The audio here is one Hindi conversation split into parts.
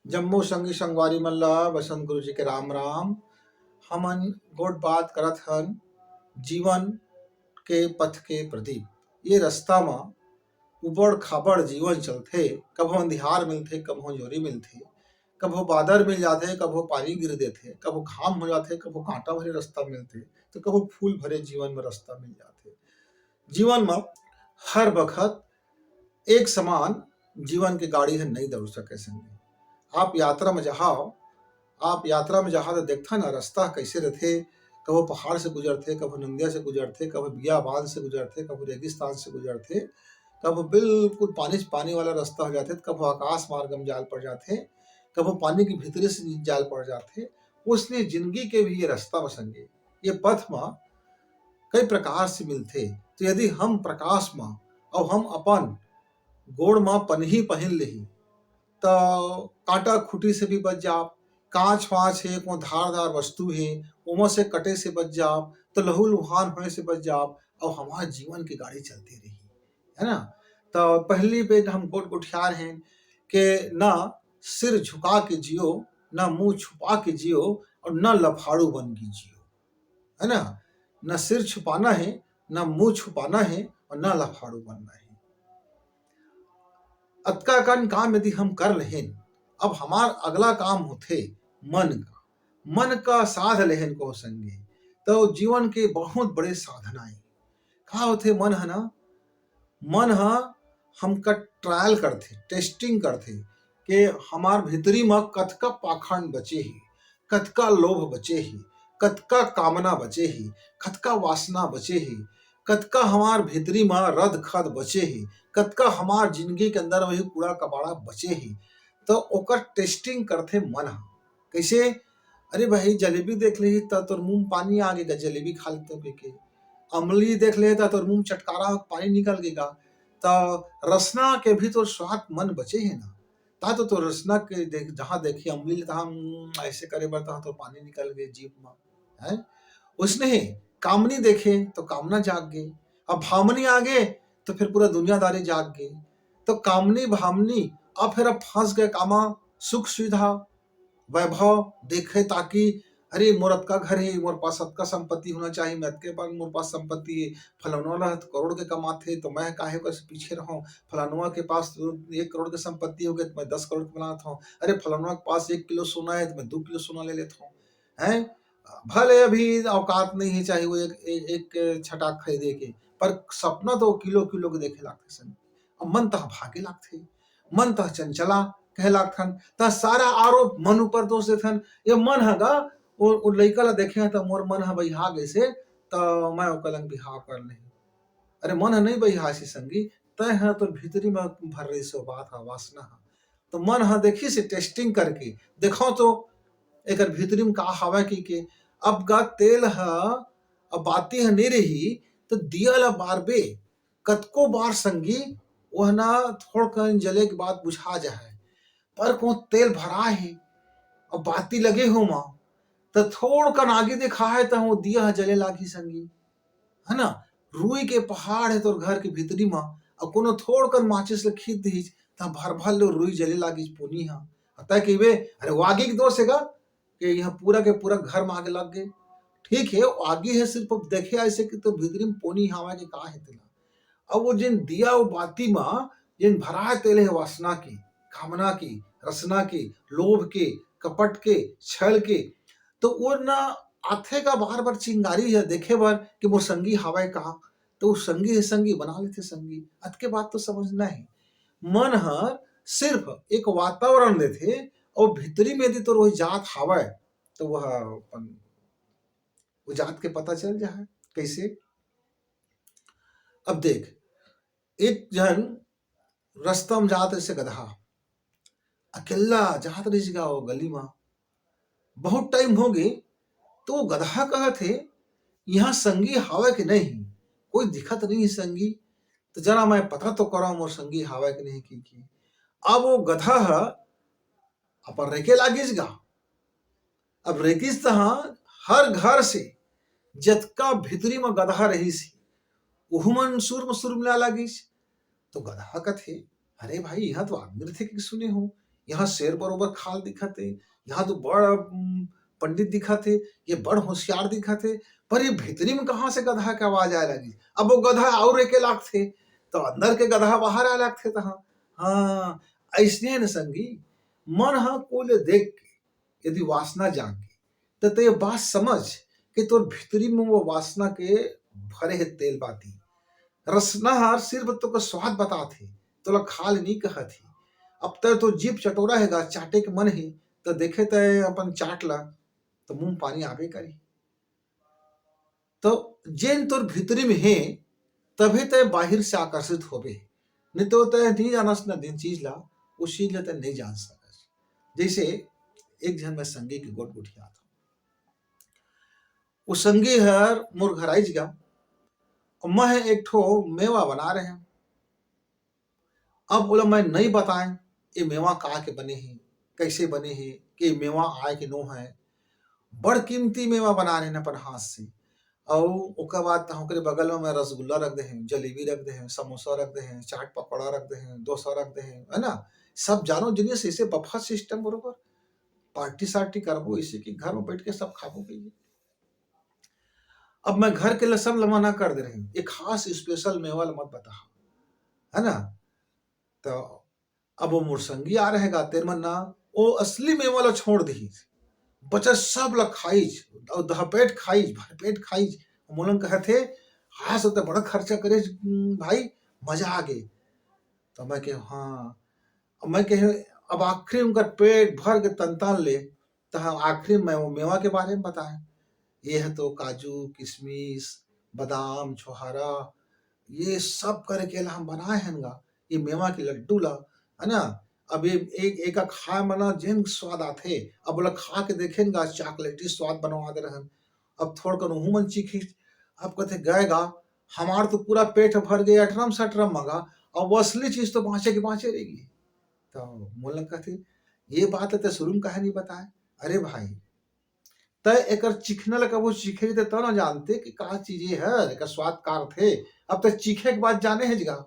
जम्मू संगी संगवारी मल्ला बसंत गुरु जी के राम राम। हमन गोट बात करत हन जीवन के पथ के प्रदीप। ये रास्ता में उबड़ खाबड़ जीवन चलथे, कभो अंधियार मिलथे, कभो जोरी मिलथे, कभो बादर मिल जाथे, कभो पानी गिर देथे, कभो घाम हो जाथे, कभो कांटा भरे रास्ता मिलथे, तो कभो फूल भरे जीवन में रास्ता मिल जाथे। जीवन में हर बखत एक समान जीवन के गाड़ी है नहीं दौड़ सके संगे। आप यात्रा में जहाँ तो देखता ना रास्ता कैसे रहते, कभो पहाड़ से गुजरते, कभो नंदिया से गुजरते, कभो बियाबान से गुजरते, कभो रेगिस्तान से गुजरते, कभो बिल्कुल पानी वाला रास्ता हो जाते, कभो आकाश मार्ग में जाल पड़ जाते, कभो पानी की भीतरी से जाल पड़ जाते। उसने जिंदगी के भी ये रास्ता में संगे ये पथ में कई प्रकार से मिलते। तो यदि हम प्रकाश में और हम अपन गोड़ में पन्ही पहन लेही तो कांटा खूटी से भी बच जाओ, कांच वाँच है, को धारदार वस्तु है उमा से कटे से बच जाओ, तो लहू लुहान होने से बच जाओ और हमारे जीवन की गाड़ी चलती रही, है ना। तो पहली बेद हम गोट गुठियार हैं कि ना सिर झुका के जियो, ना मुंह छुपा के जियो और ना लफाड़ू बन के जियो, है ना। ना सिर छुपाना है, ना मुंह छुपाना है और ना लफाड़ू बनना है। अतका कन काम यदि हम कर लेहन, अब हमार अगला काम होथे मन का साध लेहन को संगे। तो जीवन के बहुत बड़े साधनाएं का होथे। मन है ना, मन है हमका ट्रायल करथे, टेस्टिंग करथे कि हमार भीतरी में कतका पाखंड बचे ही, कतका लोभ बचे ही, कतका कामना बचे ही, कतका वासना बचे ही, कतका हमार भीतरी में रद खद बचे ही, कतका हमार जिंदगी के अंदर वही कूड़ा कबाड़ा बचे ही। तो ओकर टेस्टिंग करथे मन। कैसे? अरे भाई जलेबी देख ली तो तोर मुंह पानी आ गएगा, जलेबी खा लेते के। अमली देख ले तो तोर मुंह चटकारा पानी निकल गएगा। तो रसना के भी तो स्वाद मन बचे है ना, ता तो रसना के जहाँ देखिए अमली तहाँ ऐसे करे बर तहाँ तो पानी निकल गए जीभ में, है। उसने ही कामनी देखे तो कामना जाग गई, अब भामनी आ गए तो फिर पूरा दुनियादारी जाग गई। तो कामनी भामनी अब फिर अब फंस गए कामा, सुख सुविधा वैभव देखे ताकि अरे मोर अतका घर है, मोर पास अतका संपत्ति होना चाहिए, मैं अतके पास मोर पास संपत्ति है, फलानवा करोड़ के कमाथे तो मैं काहे को पीछे रहूं, फलानवा के पास 1 करोड़ की संपत्ति हो गई तो मैं 10 करोड़ की बनाता हूँ, अरे फलानवा के पास 1 किलो सोना है तो मैं 2 किलो सोना ले लेता हूँ, है। भले अभी औकात नहीं है चाहे वो एक छटाक खरीदे के, पर सपना तो किलो किलो के देखे लागते सन। अब मन तह भागे लागते, मन तह चंचला कहे लागथन, त सारा आरोप मन ऊपर दोष देथन। ये मन हगा वो लइका ला देखे त मोर मन ह बहिहा गइसे त मैं ओकर लंग बिहाव कर ले। अरे मन ह नहीं बहिहासी संगी, तय ह तो भीतरी में भर रही सो बात ह, वासना ह। तो मन ह देखी से टेस्टिंग करके देखो तो एकर भीतरी में का हवा की अब गा तेल ह अब बाती ह नहीं रही तो दिया ला बारबे कतको बार संगी वह ना थोड़ कन जले के बाद बुझा जाए, पर को तेल भरा है और बाती लगे हो मां तो थोड़ कन आगे देखा है तो वो दिया जले लागी संगी, है ना। रुई के पहाड़ है तोर घर के भीतरी में और कोनो थोड़ कन माचिस ले खींच दी तो भर भर लो रुई जले लागी पुनी हा। तय कहिबे अरे वो आगे के दोष हैगा कि यहाँ पूरा के पूरा घर में आगे लग गए। ठीक है आगे है, सिर्फ देखे ऐसे कि तो भीतरी में पोनी हवा के का है तेला। अब वो जिन दिया वो बाती में जिन भरा तेल है वासना की, कामना की, रसना की, लोभ के, कपट के, छल के, तो वो ना आथे का बार बार चिंगारी है देखे बार कि वो संगी हवा कहा, तो संगी है संगी बना लेते संगी। अत के बात तो समझना है मन हर सिर्फ एक वातावरण देते और भीतरी में यदि तो वही जात हवा तो वह वो जात के पता चल जाए कैसे। अब देख एक जन रास्ता में जात ऐसे गधा अकेला जात रही वो गली में, बहुत टाइम हो गए तो गधा कहा थे यहाँ संगी हवा के नहीं, कोई दिखत नहीं संगी, तो जरा मैं पता तो करा मोर संगी हवा के नहीं की। अब वो गधा अपन रेके लागिस गा, अब रेकिस तहा हर घर से जतका भीतरी में गधा रही सी उहुमन सुर में सुर मिला लागिस। तो गधा कथे अरे भाई यहाँ तो आदमी थे कि सुने हो, यहाँ शेर बरोबर खाल दिखत हे, यहाँ तो बड़ पंडित दिखत हे, ये बड़ होशियार दिखत हे, पर ये भीतरी में कहाँ से गधा के आवाज आए लगी। अब वो गधा और एके लागथे, तो अंदर के गधा बाहर आए लागथे तहाँ। हाँ, ऐसने न संगी मन ह कोले देख के यदि वासना जागे तो ये बात समझ कि तोर भीतरी में वो वासना के भरे हे तेल बाती। रसना हर सिर्फ तो का स्वाद बताथे, तोला खाल नहीं कहत ही। अब तक तो जीभ चटोरा हैगा, चाटे के मन ही तो देखे तय अपन चाट ला तो मुंह पानी आबे करी। तो जेन तोर भीतरी में है तभी तय बाहिर से आकर्षित होबे, नहीं तो तय नहीं जानस न दिन चीज ला, उस चीज ला तय नहीं जान सकस। जैसे एक जन में संगी के गोट गुठिया था, वो संगी हर मोर घर आई गया, मैं एक ठो मेवा बना रहे हैं। अब बोला मैं नहीं बताएं ये मेवा का के बने हैं, कैसे बने हैं, कि मेवा आए कि नो है। बड़ कीमती मेवा बना रहे हैं अपन हाथ से। और ओकर बाद ओकरे बगल में मैं रसगुल्ला रख दे हैं, जलेबी रख दे हैं, समोसा रख दे हैं, चाट पकौड़ा रख दे हैं, डोसा रख दे हैं, है ना। सब जानो जिनिस ऐसे बफा सिस्टम बरोबर पार्टी सार्टी करबो, इसी के घर में बैठ के सब खाबो पिए। अब मैं घर के लिए सब मना कर दे रहे हैं, एक खास स्पेशल मेवा मत बता, है ना। तो अब वो मुरसंगी आ रहेगा तेर मन ना, वो असली मेवा ला छोड़ दी, बचा सब ला खाइज और दहपेट खाइज, भरपेट खाइज। मोलन कहथे हाँ सब तो बड़ा खर्चा करे भाई, मजा आ गए। तो मैं कह हाँ, अब मैं कह अब आखिरी उनका पेट भर के तनतान ले, तो हम आखिरी में वो मेवा के बारे में बताए। ये है तो काजू किशमिश बादाम छोहारा ये सब करके ला हम बनाए हैं गा, ये मेवा के लड्डू ला, है ना। अब ये एक खाए मना जेन स्वाद आथे, अब बोला खा के देखें गा चॉकलेटी स्वाद बनवा दे रहन। अब थोड़ कर उहू मन चीखी, अब कहते गएगा हमार तो पूरा पेट भर गया, अठरम सठरम मगा, अब वो असली चीज तो बाँचे की बाँचे रहेगी। तो मोलन कहते ये बात है तो शुरू में कहे नहीं बताए। अरे भाई तय एकर चिखने लगा वो चिखे थे तो ना जानते कि का चीज है, एकर स्वाद कार थे। अब तक चीखे के बाद जाने है जगह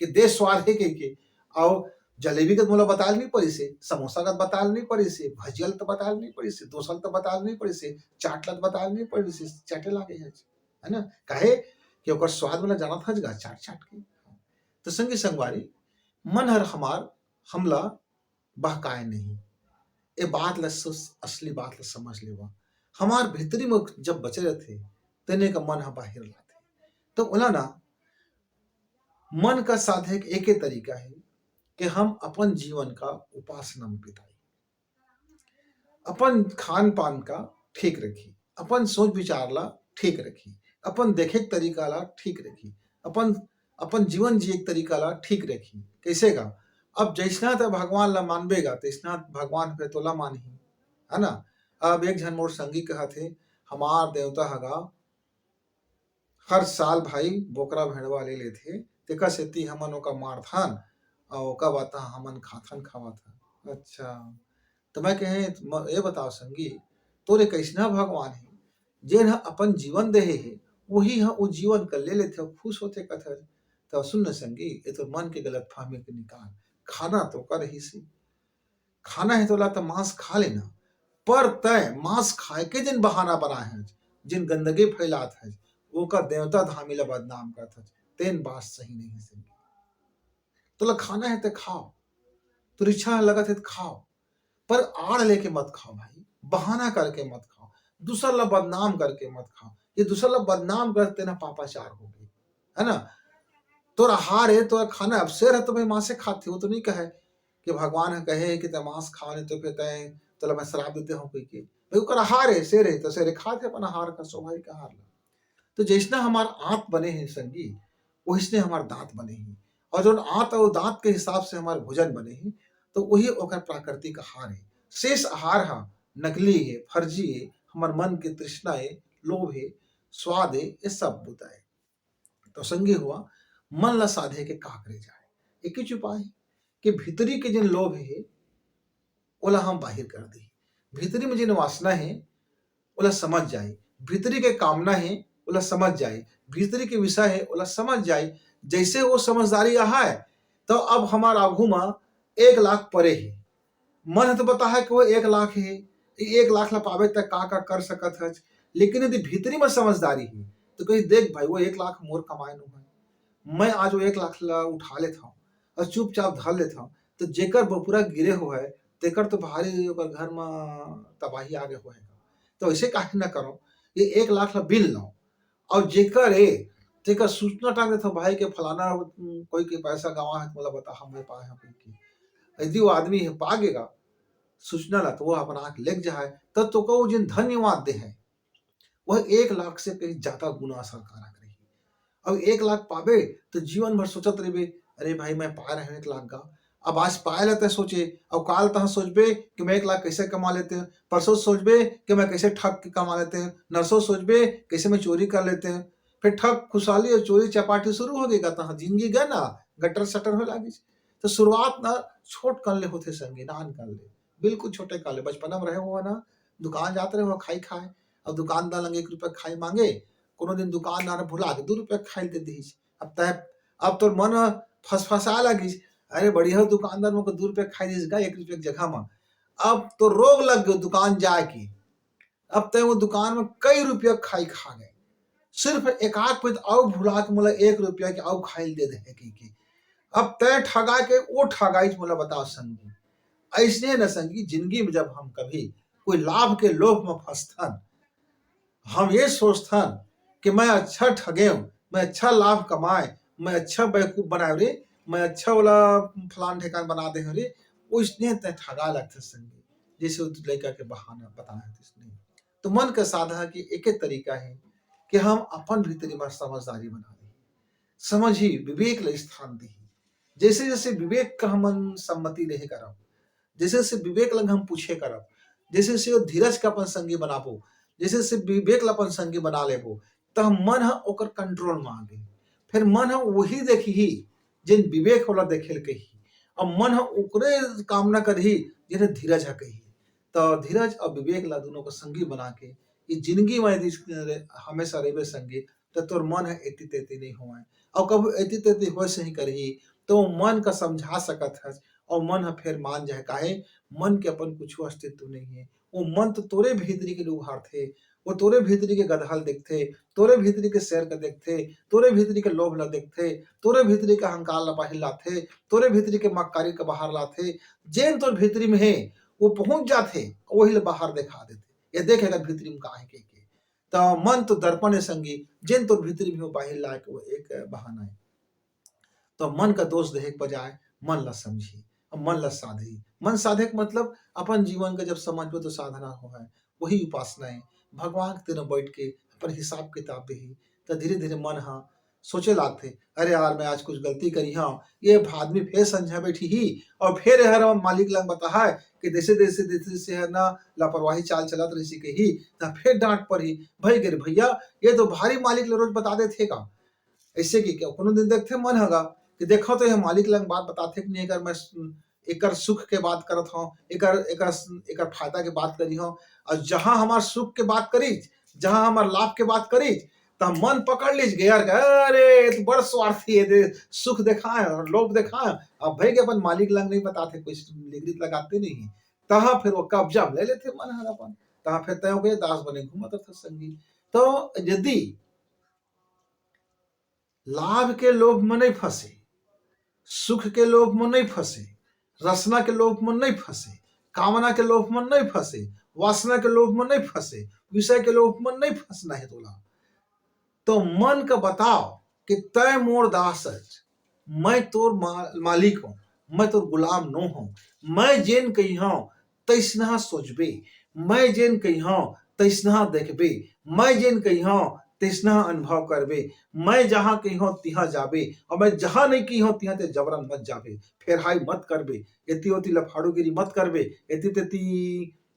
कि देश स्वाद है के और जलेबी का मोला बताल नहीं पड़ी से, समोसा का बताल नहीं पड़ी से, भजियल तो बताल नहीं पड़ी से, डोसल तो बताल नहीं पड़ी से, चाटलत बताल नहीं पड़ी से, चाटे लागे है ना। काहे कि ओकर स्वाद वाला जाना था जगह चाट चाट के। तो संगी संगवारी मन हर हमार हमला बहकाए नहीं, ये बात ला असली बात ला समझ लेवा। हमार भीतरी में जब बचे रहते तेने का मन हम बाहर लाते। तो बोला ना मन का साधे एक ही तरीका है कि हम अपन जीवन का उपासना में बिताई, अपन खान पान का ठीक रखी, अपन सोच विचार ला ठीक रखी, अपन देखे के तरीका ला ठीक रखी, अपन अपन जीवन जिए के तरीका ला ठीक रखी। कैसे का अब जैसना तो भगवान ला मानबेगा तैसना भगवान पे तोला मानही, है ना। अब एक जन मोर संगी कहा थे हमार देवता हगा हर साल भाई बोकरा भेड़वा ले लेथे, तेका सेती हमन ओका मारथन और ओका बाता हमन खाथन खावत। अच्छा तो मैं कहे ये बताओ संगी तोरे कैसना भगवान है जेन ह अपन जीवन देहे है, वही ह वो जीवन कर ले लेथे खुश होते कथर। तो सुन न संगी ये तो मन के गलत फहमी के निकाल, खाना तो कर ही से, खाना है तो ला तो मांस खा लेना, पर तय मांस खाए के जिन बहाना बना है, जिन गंदगी फैलात है, वो का देवता धामी ला बदनाम करता है, तेन बात सही नहीं संगी। तो ला खाना है तो खाओ, तो इच्छा लगत है तो खाओ, पर आड़ लेके मत खाओ भाई, बहाना करके मत खाओ, दूसरा ला बदनाम करके मत खाओ। ये दूसरा ला बदनाम करते ना पापाचार हो गई, है ना। तो आहार है तो खाना, अब शेर है तो भाई मांसे खाते हो तो नहीं कहे कि भगवान कहे कि मांस खाओ नहीं तो फिर तय चलो मैं शराब देते हूँ कोई के भाई ओकर आहार है, शेर है तो शेर खाते अपन आहार का स्वाभाविक आहार ला। तो जैसना हमार आंत बने हैं संगी वैसने हमार दांत बने हैं, और जो आंत और दांत के हिसाब से हमारे भोजन बने हैं तो वही ओकर प्राकृतिक आहार है। शेष आहार हा नकली है, फर्जी है, हमार मन के तृष्णा है, लोभ है, स्वाद है, ये सब बुता है। तो संगी हुआ मन ला साधे के का करे जाए, एक ही उपाय है कि भीतरी के जिन लोभ है ओला हम बाहिर कर दी, भीतरी में जिन वासना है ओला समझ जाए, भीतरी के कामना है ओला समझ जाए, भीतरी के विषय है ओला समझ जाए। जैसे वो समझदारी है तो अब हमारा आगू में 1 लाख परे है, मन है तो बता है कि वो 1 लाख है, 1 लाख ला पावे तक का कर सकत है। लेकिन यदि भीतरी में समझदारी है तो कही देख भाई वो 1 लाख मोर कमाए नु है, मैं आज वो 1 लाख ला उठा लेता हूँ और चुपचाप धर लेता हूँ। तो जेकर बपुरा गिरे हुआ है तेकर तो भारी ओकर घर में तबाही आगे होएगा। तो ऐसे काहे ना करो, ये 1 लाख ला बिन लो और जेकर तेकर सूचना टांग देता भाई के फलाना कोई के पैसा गवा है तो मोला बता हम पाए हैं की। यदि वो आदमी है पागेगा सूचना ला तो वो अपन आंख लेग जाए तब तो कहू जिन धन्यवाद दे है वह 1 लाख से कहीं ज्यादा गुना सरकार रही। अब 1 लाख पावे तो जीवन भर सोचत रहे अरे भाई मैं पा रहे 1 लाख का। अब आज पाए लेते सोचे अब काल तह सोचबे कि मैं 1 लाख कैसे कमा लेते हैं, परसों सोचबे कि मैं कैसे ठग के कमा लेते हैं, नरसों सोचबे कैसे मैं चोरी कर लेते हैं। फिर ठग खुशहाली और चोरी चपाटी शुरू हो गई तह जिंदगी गए ना गटर सटर हो लागी। तो शुरुआत ना छोट कर ले होते संगी नान कर ले, बिल्कुल छोटे कर ले। बचपना में रहे हुआ ना दुकान जाते रहे हो खाई खाए अब दुकानदार लगे 1 रुपया खाई मांगे, कोनो दिन दुकानदार भुला के 2 रुपया खाई दे दी। अब तो मन फसफसा लगी अरे बढ़िया दुकानदार मुझको 2 रुपया खाई दीस 1 रुपया की जगह में। अब तो रोग लग गयो दुकान जाए की। अब तय वो दुकान में कई रुपया खाई खा गए सिर्फ एक आध पे और भुला के मोला 1 रुपया के और खाई दे दे की। अब तय ठगा के वो ठगाई मोला बताओ संगी। ऐसने न संगी जिंदगी में जब हम कभी कोई लाभ के लोभ में फंसथन हम ये सोचथन कि मैं अच्छा ठगे मैं अच्छा लाभ कमाए मैं अच्छा बेवकूफ बनाए रे मैं अच्छा वाला फलान ठेकान बना दे रे उसने तय ठगा लगते संगी जैसे उस लड़का के बहाना बताया इसने। तो मन का साधा कि एक तरीका है कि हम अपन भीतरी में समझदारी बना ली समझ ही विवेक ले स्थान दी। जैसे जैसे विवेक का हम सम्मति नहीं करब जैसे जैसे विवेक लग हम पूछे करब जैसे जैसे धीरज का अपन संगी बनाबो जैसे जैसे विवेक ला अपन संगी बना लेबो तब मन है ओकर कंट्रोल में आ गई। फिर मन है वही देखी ही जिन विवेक वाला देखेल कही अब मन है ओकरे कामना करही जिन्हें धीरज है कही। तो धीरज और विवेक ला दोनों को संगी बना के ये जिंदगी में यदि हमेशा रहे संगी तो तोर मन है एती तेती नहीं हुआ और कब एती तेती हो सही करही तो मन का समझा सकत है और मन है फिर मान जाए काहे मन के अपन कुछ अस्तित्व नहीं है। वो मन तो तोरे भीतरी के उभार थे वो तोरे भीतरी के गदहल देखते तोरे भीतरी के शेर का देखते तोरे भीतरी के लोभ ला देखते तोरे भीतरी का अहंकार ला बाहर लाथे तोरे भीतरी के मक्कारी का बाहर लाथे जेन तोर भीतरी में है वो पहुंच जाते वही ला बाहर दिखा देते ये देखेगा भीतरी में का है के। तो मन तो दर्पण है संगी जेन तोर भीतरी में हो बाहर ला के वो एक बहाना है। तो मन का दोष देहे के बजाय मन ला समझी मन ला साधी मन साधे के मतलब अपन जीवन का जब समझबो तो साधना हो है वही उपासना है। भगवान के तीनों बैठ के अपन हिसाब किताब दे तो धीरे धीरे मन हाँ सोचे लागते अरे यार मैं आज कुछ गलती करी हाँ ये आदमी फिर समझा बैठी ही और फिर हर मालिक लंग बता है कि जैसे है ना लापरवाही चाल चलत रही के ही ना फिर डांट पड़ी भाई गिर भैया ये तो भारी मालिक रोज बता देते का ऐसे की क्या कोनो दिन देखते मन होगा कि देखो तो ये मालिक लंग बात बताते कि नहीं अगर मैं एकर सुख के बात करत हूँ एकर फायदा के बात करी हूँ और जहां हमार सुख के बात करी जहां हमार लाभ के बात करी तो मन पकड़ लीज गया अरे तो बड़ स्वार्थी है सुख दिखाए और लोभ दिखाए अब भाई के अपन मालिक लंग नहीं बताते कोई लिगरित लगाते नहीं तहा फिर वो कब्जा ले लेते मन हरापन तहा फिर तय हो गए दास बने घूमत था संगी। तो यदि लाभ के लोभ में नहीं फंसे सुख के लोभ में नहीं फंसे रसना के लोभ में नहीं फंसे कामना के लोभ में नहीं फंसे वासना के लोभ में नहीं फंसे विषय के लोभ में नहीं फंसना है तोला तो मन का बताओ कि तय मोर दास मैं तोर मालिक हूं मैं तोर गुलाम नो हूं मैं जेन कही हूं तैसना सोचबे मैं जेन कही हूं तैसना देखबे मैं जेन कही हूं तैसना अनुभव करबे मैं जहां कही हूं तिहा जाबे और मैं जहां नहीं कही हूं तिहा ते जबरन मत जाबे फिर हाई मत करबे एती ओती लफाड़ूगिरी मत करबे एती तेती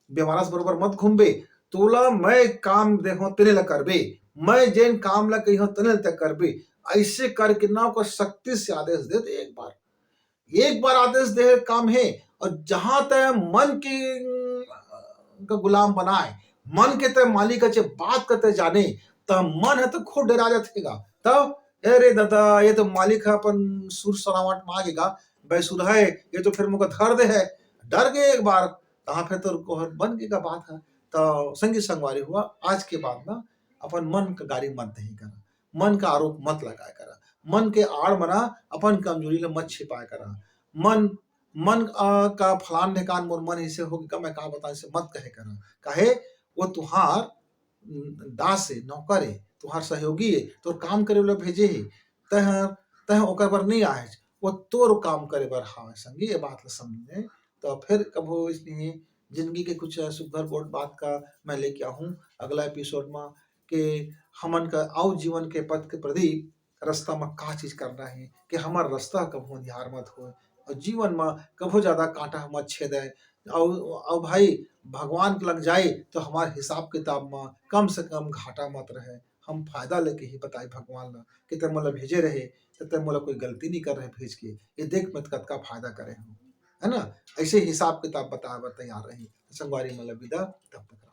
बेमारस बरोबर मत घूमबे तोला मैं काम देखो तेरे ला करबे मैं जेन काम ला कही हूं तने तक करबे ऐसे करके ना को शक्ति से आदेश दे दे एक बार आदेश दे काम है और जहां तय मन के का गुलाम बनाए मन के तय मालिक अच्छे बात करते जाने तब मन है तो खुद डरा जातेगा तब अरे दादा ये तो मालिक है अपन सुर सरावट मांगेगा बैसुर है ये तो फिर मुझे धर दे है डर गए एक बार, तहाँ फिर तो बन के का बात है। तो संगी संगवारी हुआ, आज के बाद ना अपन मन का गारी मत नहीं करा, मन का आरोप मत लगाया करा, मन के आड़ मना अपन कमजोरी ले मत छिपाया करा। मन मन का फलान ढेकान मोर मन ऐसे हो गया, मैं का बताऊं, ऐसे मत कहे करा। काहे वो तुहार दास है, नौकर है, तुहार सहयोगी है, तोर काम करे वाला भेजे है। तह तह ओकर बर नहीं आए, वो तोर काम करे बर हावे संगी, ये बात ला समझे। तो फिर कभो इसलिए जिंदगी के कुछ सुघर बोट बात का मैं लेके आऊँ अगला एपिसोड में, कि हमन का आउ जीवन के पथ के प्रदीप रास्ता में का चीज करना है, कि हमार रास्ता कभो अंधियार मत हो, और जीवन में कभो ज्यादा कांटा मत छेदे। और भाई भगवान के लग जाए तो हमारे हिसाब किताब में कम से कम घाटा मत रहे। हम फायदा लेके ही बताई भगवान ला कि ते मोला भेजे रहे, तो ते मोला कोई गलती नहीं कर रहे भेज के, ये देख मत कतका फायदा करे हम, है ना। ऐसे हिसाब किताब बताए बर तैयार रही। संगवारी मतलब विदा, तब तक।